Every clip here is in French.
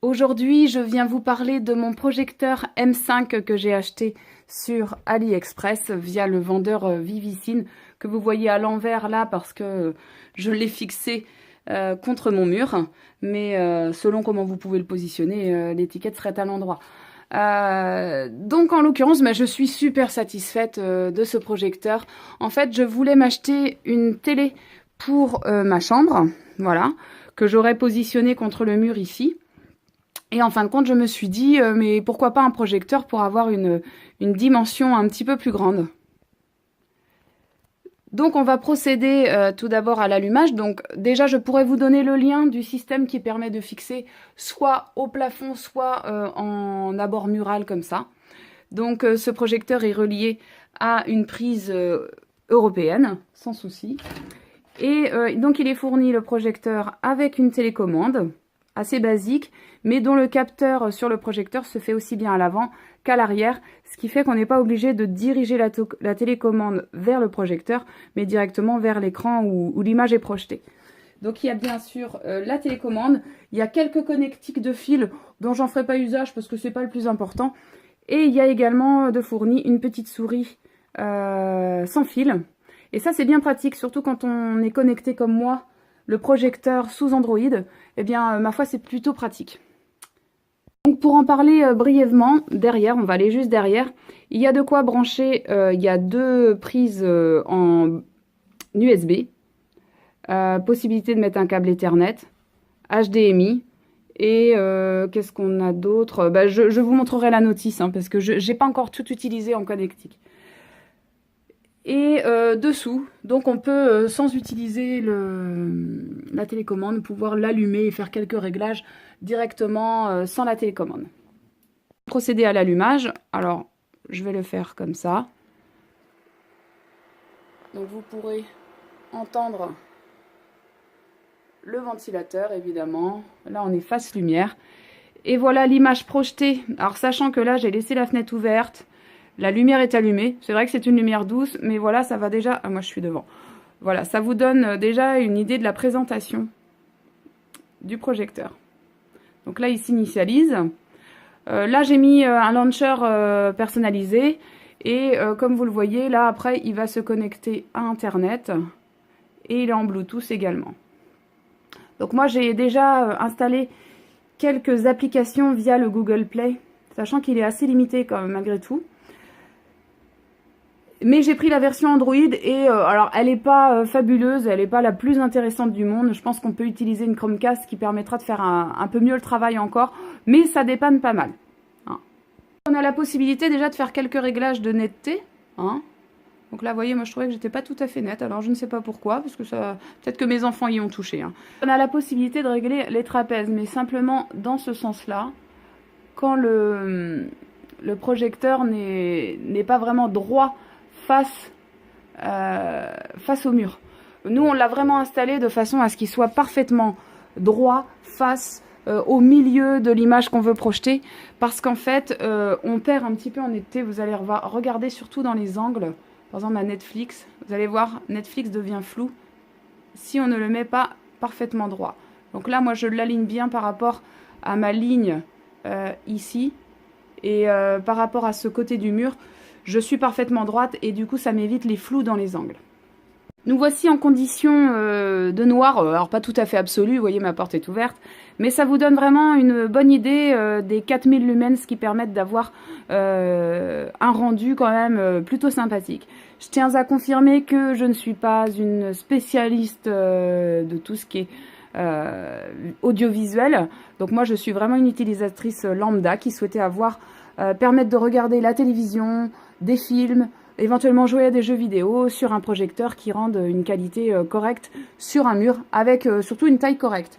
Aujourd'hui, je viens vous parler de mon projecteur M5 que j'ai acheté sur AliExpress via le vendeur Vivicine que vous voyez à l'envers là parce que je l'ai fixé contre mon mur. Mais selon comment vous pouvez le positionner, l'étiquette serait à l'endroit. Donc en l'occurrence, je suis super satisfaite de ce projecteur. En fait, je voulais m'acheter une télé pour ma chambre, voilà, que j'aurais positionnée contre le mur ici. Et en fin de compte, je me suis dit, mais pourquoi pas un projecteur pour avoir une dimension un petit peu plus grande. Donc on va procéder tout d'abord à l'allumage. Donc déjà, je pourrais vous donner le lien du système qui permet de fixer soit au plafond, soit en abord mural comme ça. Donc ce projecteur est relié à une prise européenne, sans souci. Et donc il est fourni, le projecteur, avec une télécommande assez basique, mais dont le capteur sur le projecteur se fait aussi bien à l'avant qu'à l'arrière, ce qui fait qu'on n'est pas obligé de diriger la télécommande vers le projecteur, mais directement vers l'écran où l'image est projetée. Donc il y a bien sûr la télécommande, il y a quelques connectiques de fil dont j'en ferai pas usage parce que c'est pas le plus important, et il y a également de fourni une petite souris sans fil. Et ça c'est bien pratique, surtout quand on est connecté comme moi, le projecteur sous Android, eh bien, ma foi, c'est plutôt pratique. Donc, pour en parler brièvement, derrière, on va aller juste derrière, il y a de quoi brancher, il y a deux prises en USB, possibilité de mettre un câble Ethernet, HDMI, et qu'est-ce qu'on a d'autre? Je vous montrerai la notice, parce que je n'ai pas encore tout utilisé en connectique. Et dessous, donc on peut, sans utiliser la télécommande, pouvoir l'allumer et faire quelques réglages directement sans la télécommande. Procéder à l'allumage, alors je vais le faire comme ça. Donc vous pourrez entendre le ventilateur évidemment. Là on est face lumière. Et voilà l'image projetée. Alors sachant que là j'ai laissé la fenêtre ouverte. La lumière est allumée, c'est vrai que c'est une lumière douce, mais voilà, ça va déjà... Ah, moi, je suis devant. Voilà, ça vous donne déjà une idée de la présentation du projecteur. Donc là, il s'initialise. Là, j'ai mis un launcher personnalisé. Et comme vous le voyez, là, après, il va se connecter à Internet. Et il est en Bluetooth également. Donc moi, j'ai déjà installé quelques applications via le Google Play, sachant qu'il est assez limité quand même, malgré tout. Mais j'ai pris la version Android et alors elle n'est pas fabuleuse, elle n'est pas la plus intéressante du monde. Je pense qu'on peut utiliser une Chromecast qui permettra de faire un peu mieux le travail encore, mais ça dépanne pas mal. On a la possibilité déjà de faire quelques réglages de netteté. Donc là, vous voyez, moi je trouvais que j'étais pas tout à fait nette, alors je ne sais pas pourquoi, parce que ça, peut-être que mes enfants y ont touché. On a la possibilité de régler les trapèzes, mais simplement dans ce sens-là, quand le projecteur n'est pas vraiment droit face au mur. Nous, on l'a vraiment installé de façon à ce qu'il soit parfaitement droit face au milieu de l'image qu'on veut projeter, parce qu'en fait, on perd un petit peu en netteté. Vous allez regarder surtout dans les angles. Par exemple, à Netflix, vous allez voir, Netflix devient flou si on ne le met pas parfaitement droit. Donc là, moi, je l'aligne bien par rapport à ma ligne ici, et par rapport à ce côté du mur, je suis parfaitement droite et du coup ça m'évite les flous dans les angles. Nous voici en condition de noir, alors pas tout à fait absolu, vous voyez ma porte est ouverte, mais ça vous donne vraiment une bonne idée des 4000 lumens qui permettent d'avoir un rendu quand même plutôt sympathique. Je tiens à confirmer que je ne suis pas une spécialiste de tout ce qui est audiovisuel, donc moi je suis vraiment une utilisatrice lambda qui souhaitait permettre de regarder la télévision, des films, éventuellement jouer à des jeux vidéo sur un projecteur qui rende une qualité correcte sur un mur, avec surtout une taille correcte.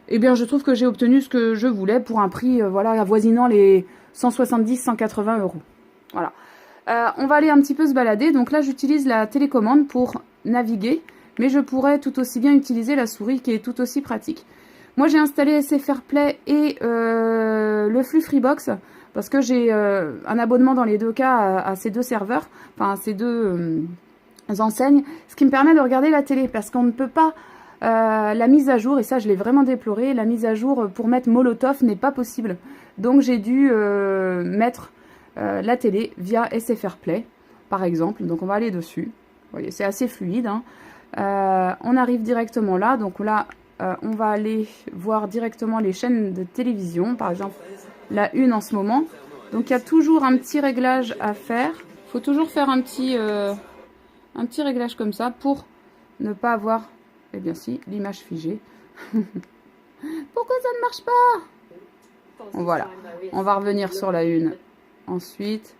Eh bien, je trouve que j'ai obtenu ce que je voulais pour un prix voilà, avoisinant les 170-180 €. Voilà. On va aller un petit peu se balader. Donc là, j'utilise la télécommande pour naviguer, mais je pourrais tout aussi bien utiliser la souris qui est tout aussi pratique. Moi, j'ai installé SFR Play et le flux Freebox, parce que j'ai un abonnement dans les deux cas à ces deux serveurs, enfin à ces deux enseignes, ce qui me permet de regarder la télé, parce qu'on ne peut pas la mise à jour, et ça je l'ai vraiment déploré, la mise à jour pour mettre Molotov n'est pas possible. Donc j'ai dû mettre la télé via SFR Play, par exemple. Donc on va aller dessus. Vous voyez, c'est assez fluide, hein. On arrive directement là. Donc là, on va aller voir directement les chaînes de télévision. Par exemple, la une en ce moment. Donc il y a toujours un petit réglage à faire. Il faut toujours faire un petit réglage comme ça pour ne pas avoir, eh bien si, l'image figée. Pourquoi ça ne marche pas? Voilà, on va revenir sur la une. Ensuite,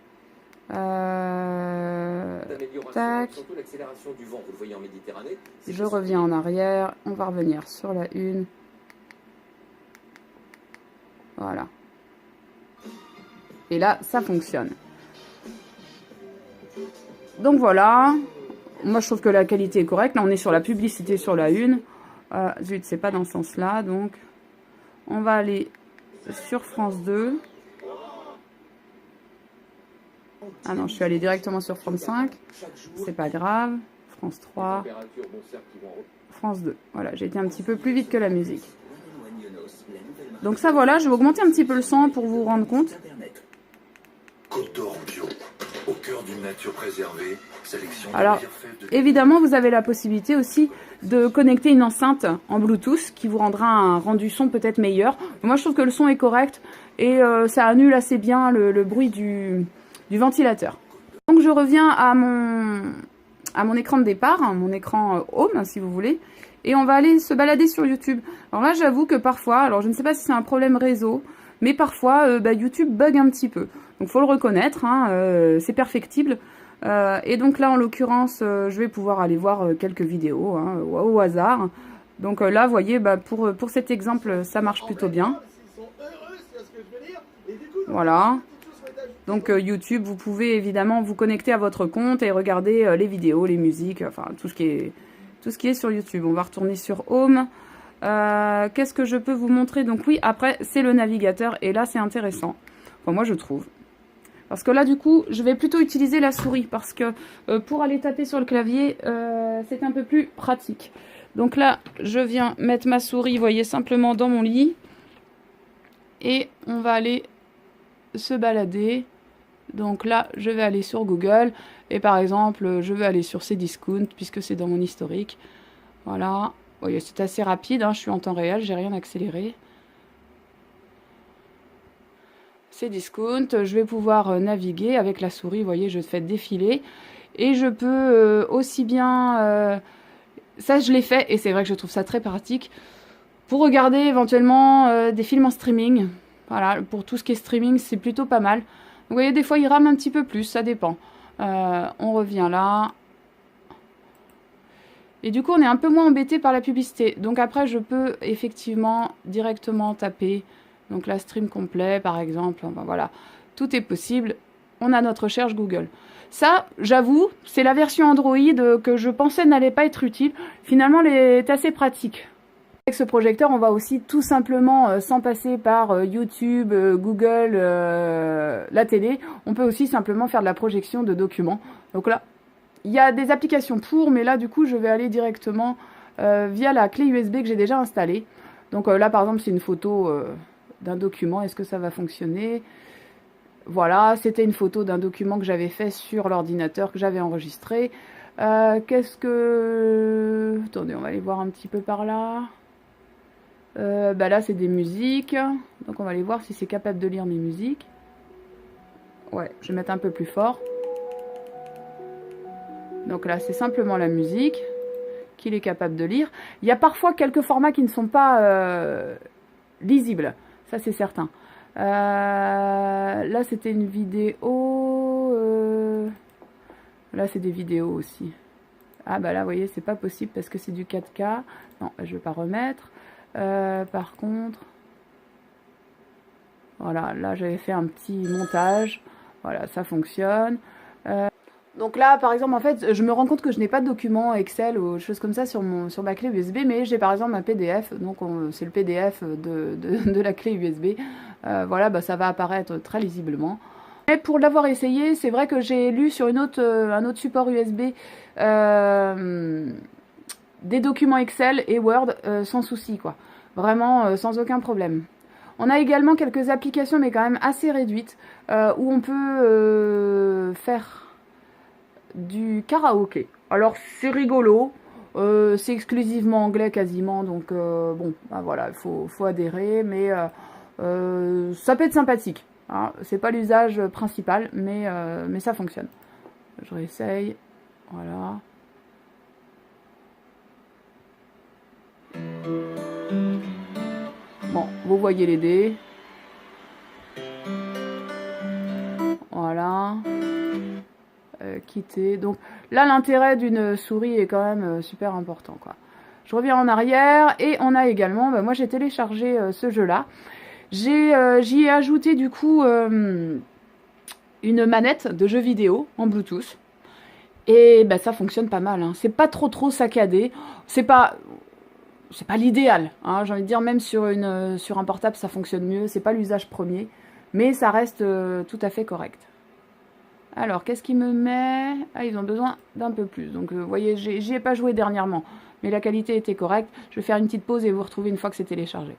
tac. Je reviens en arrière, on va revenir sur la une. Voilà. Et là, ça fonctionne. Donc voilà. Moi, je trouve que la qualité est correcte. Là, on est sur la publicité sur la une. Zut, c'est pas dans ce sens-là. Donc, on va aller sur France 2. Ah non, je suis allée directement sur France 5. C'est pas grave. France 3. France 2. Voilà, j'ai été un petit peu plus vite que la musique. Donc ça, voilà, je vais augmenter un petit peu le son pour vous rendre compte. Côte d'Or bio, au cœur d'une nature préservée, sélection. Alors, évidemment, vous avez la possibilité aussi de connecter une enceinte en Bluetooth qui vous rendra un rendu son peut-être meilleur. Moi, je trouve que le son est correct et ça annule assez bien le bruit du ventilateur. Donc, je reviens à mon écran de départ, hein, mon écran Home, si vous voulez. Et on va aller se balader sur YouTube. Alors là, j'avoue que parfois, alors je ne sais pas si c'est un problème réseau, mais parfois, YouTube bug un petit peu. Donc, faut le reconnaître, hein, c'est perfectible. Et donc là, en l'occurrence, je vais pouvoir aller voir quelques vidéos, hein, au hasard. Donc là, vous voyez, pour cet exemple, ça marche plutôt bien. Voilà. Donc YouTube, vous pouvez évidemment vous connecter à votre compte et regarder les vidéos, les musiques, enfin tout ce qui est sur YouTube. On va retourner sur Home. Qu'est-ce que je peux vous montrer? Donc oui, après, c'est le navigateur et là, c'est intéressant. Enfin, moi, je trouve. Parce que là, du coup, je vais plutôt utiliser la souris parce que pour aller taper sur le clavier, c'est un peu plus pratique. Donc là, je viens mettre ma souris, vous voyez, simplement dans mon lit. Et on va aller se balader. Donc là, je vais aller sur Google. Et par exemple, je vais aller sur Cdiscount puisque c'est dans mon historique. Voilà. Vous voyez, c'est assez rapide, hein, je suis en temps réel, j'ai rien accéléré. Cdiscount, je vais pouvoir naviguer avec la souris, vous voyez, je fais défiler. Et je peux aussi bien... ça, je l'ai fait, et c'est vrai que je trouve ça très pratique, pour regarder éventuellement des films en streaming. Voilà, pour tout ce qui est streaming, c'est plutôt pas mal. Vous voyez, des fois, il rame un petit peu plus, ça dépend. On revient là. Et du coup, on est un peu moins embêté par la publicité. Donc après, je peux effectivement directement taper... Donc là, stream complet, par exemple, enfin, voilà, tout est possible. On a notre recherche Google. Ça, j'avoue, c'est la version Android que je pensais n'allait pas être utile. Finalement, elle est assez pratique. Avec ce projecteur, on va aussi tout simplement, sans passer par YouTube, Google, la télé, on peut aussi simplement faire de la projection de documents. Donc là, il y a des applications pour, mais là, du coup, je vais aller directement via la clé USB que j'ai déjà installée. Donc là, par exemple, c'est une photo... d'un document, est-ce que ça va fonctionner? Voilà, c'était une photo d'un document que j'avais fait sur l'ordinateur, que j'avais enregistré. Qu'est-ce que... Attendez, on va aller voir un petit peu par là. Là, c'est des musiques. Donc, on va aller voir si c'est capable de lire mes musiques. Ouais, je vais mettre un peu plus fort. Donc là, c'est simplement la musique qu'il est capable de lire. Il y a parfois quelques formats qui ne sont pas lisibles. Ça, c'est certain. Là, c'était une vidéo. Là, c'est des vidéos aussi. Ah, bah là, vous voyez, c'est pas possible parce que c'est du 4K. Non, je vais pas remettre. Par contre... Voilà, là, j'avais fait un petit montage. Voilà, ça fonctionne. Donc là, par exemple, en fait, je me rends compte que je n'ai pas de document Excel ou choses comme ça sur ma clé USB, mais j'ai par exemple un PDF, donc c'est le PDF de la clé USB. Voilà, ça va apparaître très lisiblement. Mais pour l'avoir essayé, c'est vrai que j'ai lu sur un autre support USB des documents Excel et Word sans souci, quoi. Vraiment sans aucun problème. On a également quelques applications, mais quand même assez réduites, où on peut faire du karaoké. Alors c'est rigolo, c'est exclusivement anglais quasiment, donc bon, bah voilà, il faut adhérer, mais ça peut être sympathique. Hein. C'est pas l'usage principal, mais ça fonctionne. Je réessaye, voilà. Bon, vous voyez les dés. Voilà. Quitter. Donc là, l'intérêt d'une souris est quand même super important, quoi. Je reviens en arrière et on a également, bah, moi j'ai téléchargé ce jeu-là. J'y ai ajouté du coup une manette de jeu vidéo en Bluetooth. Et bah, ça fonctionne pas mal. Hein. C'est pas trop saccadé. C'est pas l'idéal, hein, j'ai envie de dire, même sur un portable ça fonctionne mieux, c'est pas l'usage premier, mais ça reste tout à fait correct. Alors, qu'est-ce qu'il me met? Ah, ils ont besoin d'un peu plus, donc vous voyez, j'y ai pas joué dernièrement, mais la qualité était correcte. Je vais faire une petite pause et vous retrouver une fois que c'est téléchargé.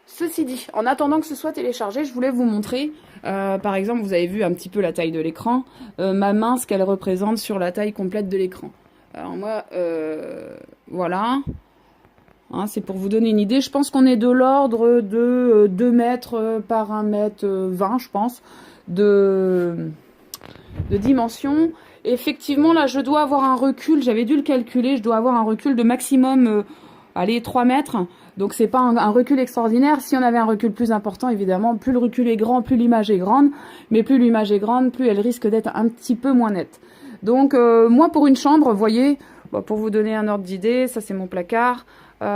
Ceci dit, en attendant que ce soit téléchargé, je voulais vous montrer, par exemple, vous avez vu un petit peu la taille de l'écran, ma main, ce qu'elle représente sur la taille complète de l'écran. Alors moi, voilà... Hein, c'est pour vous donner une idée. Je pense qu'on est de l'ordre de 2 mètres par 1 mètre 20, je pense, de dimension. Et effectivement, là, je dois avoir un recul, j'avais dû le calculer, je dois avoir un recul de maximum, 3 mètres. Donc, c'est pas un recul extraordinaire. Si on avait un recul plus important, évidemment, plus le recul est grand, plus l'image est grande. Mais plus l'image est grande, plus elle risque d'être un petit peu moins nette. Donc, moi, pour une chambre, vous voyez, bon, pour vous donner un ordre d'idée, ça, c'est mon placard. Il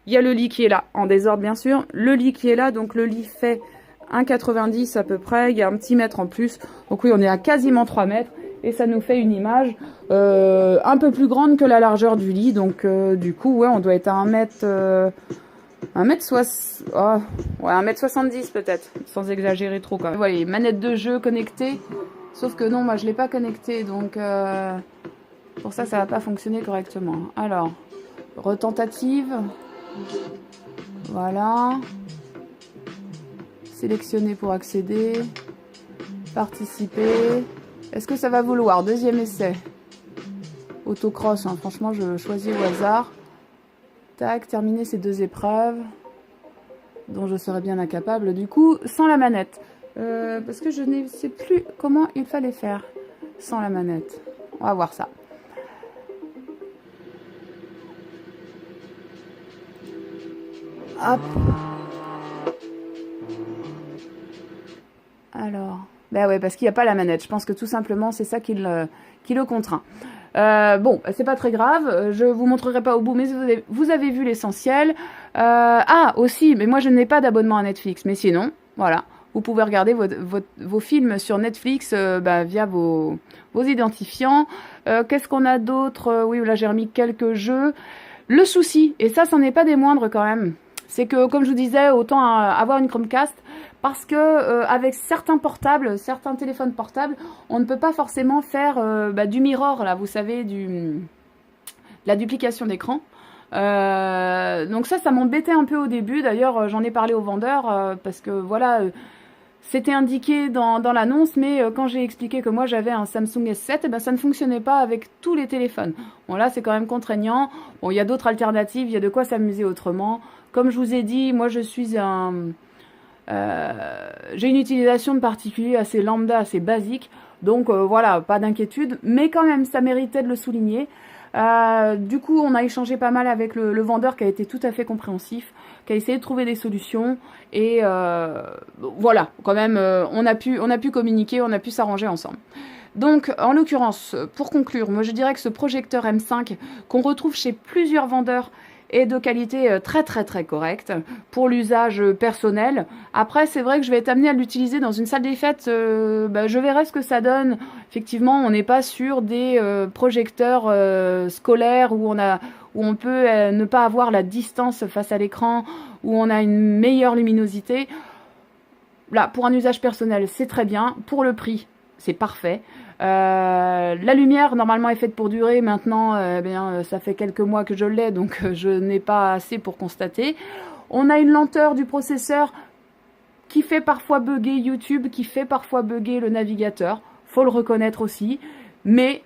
y a le lit qui est là, en désordre bien sûr, le lit qui est là, donc le lit fait 1,90 à peu près, il y a un petit mètre en plus, donc oui on est à quasiment 3 mètres, et ça nous fait une image un peu plus grande que la largeur du lit, donc du coup ouais on doit être à 1m70 peut-être, sans exagérer trop quand même. Vous voyez, manette de jeu connectée, sauf que non, moi je l'ai pas connectée, donc pour ça va pas fonctionner correctement. Alors... retentative, voilà, sélectionner pour accéder, participer, est-ce que ça va vouloir, deuxième essai, autocross, hein. Franchement je choisis au hasard, tac, terminer ces 2 épreuves, dont je serais bien incapable du coup, sans la manette, parce que je ne sais plus comment il fallait faire, sans la manette, on va voir ça. Hop. Alors, ben ouais, parce qu'il n'y a pas la manette. Je pense que tout simplement, c'est ça qui le contraint. Bon, c'est pas très grave. Je vous montrerai pas au bout, mais vous avez vu l'essentiel. Ah, aussi, mais moi je n'ai pas d'abonnement à Netflix. Mais sinon, voilà, vous pouvez regarder vos films sur Netflix via vos identifiants. Qu'est-ce qu'on a d'autre? Oui, là j'ai remis quelques jeux. Le souci, et ça, c'en est pas des moindres quand même. C'est que, comme je vous disais, autant avoir une Chromecast, parce que avec certains portables, certains téléphones portables, on ne peut pas forcément faire du mirror, là, vous savez, la duplication d'écran. Donc ça m'embêtait un peu au début. D'ailleurs, j'en ai parlé au vendeur, parce que voilà, c'était indiqué dans l'annonce, mais quand j'ai expliqué que moi j'avais un Samsung S7, eh ben, ça ne fonctionnait pas avec tous les téléphones. Bon là, c'est quand même contraignant. Bon, il y a d'autres alternatives, il y a de quoi s'amuser autrement. Comme je vous ai dit, moi je suis j'ai une utilisation de particulier assez lambda, assez basique. Donc voilà, pas d'inquiétude. Mais quand même, ça méritait de le souligner. Du coup, on a échangé pas mal avec le vendeur qui a été tout à fait compréhensif, qui a essayé de trouver des solutions. Et voilà, quand même, on a pu communiquer, on a pu s'arranger ensemble. Donc, en l'occurrence, pour conclure, moi je dirais que ce projecteur M5 qu'on retrouve chez plusieurs vendeurs est de qualité très correcte pour l'usage personnel. Après, c'est vrai que je vais être amenée à l'utiliser dans une salle des fêtes. Je verrai ce que ça donne. Effectivement, on n'est pas sur des projecteurs scolaires où on peut ne pas avoir la distance face à l'écran, où on a une meilleure luminosité. Là, pour un usage personnel, c'est très bien. Pour le prix, c'est parfait. La lumière, normalement, est faite pour durer. Maintenant, ça fait quelques mois que je l'ai, donc je n'ai pas assez pour constater. On a une lenteur du processeur qui fait parfois bugger YouTube, qui fait parfois bugger le navigateur. Faut le reconnaître aussi. Mais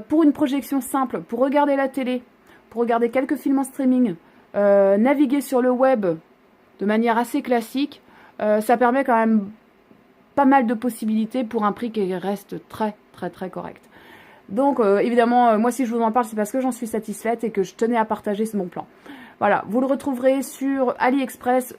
pour une projection simple, pour regarder la télé, pour regarder quelques films en streaming, naviguer sur le web de manière assez classique, ça permet quand même pas mal de possibilités pour un prix qui reste très très très correct. Donc évidemment, moi si je vous en parle, c'est parce que j'en suis satisfaite et que je tenais à partager ce bon plan. Voilà, vous le retrouverez sur AliExpress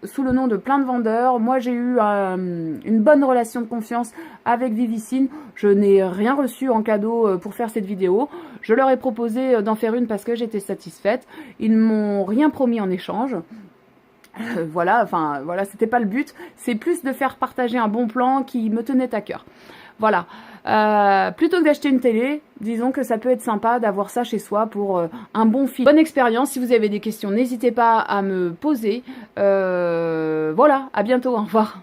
sous le nom de plein de vendeurs. Moi j'ai eu une bonne relation de confiance avec Vivicine. Je n'ai rien reçu en cadeau pour faire cette vidéo. Je leur ai proposé d'en faire une parce que j'étais satisfaite. Ils ne m'ont rien promis en échange. Voilà, c'était pas le but. C'est plus de faire partager un bon plan qui me tenait à cœur. Voilà. Plutôt que d'acheter une télé, disons que ça peut être sympa d'avoir ça chez soi pour un bon film. Bonne expérience. Si vous avez des questions, n'hésitez pas à me poser. Voilà, à bientôt. Au revoir.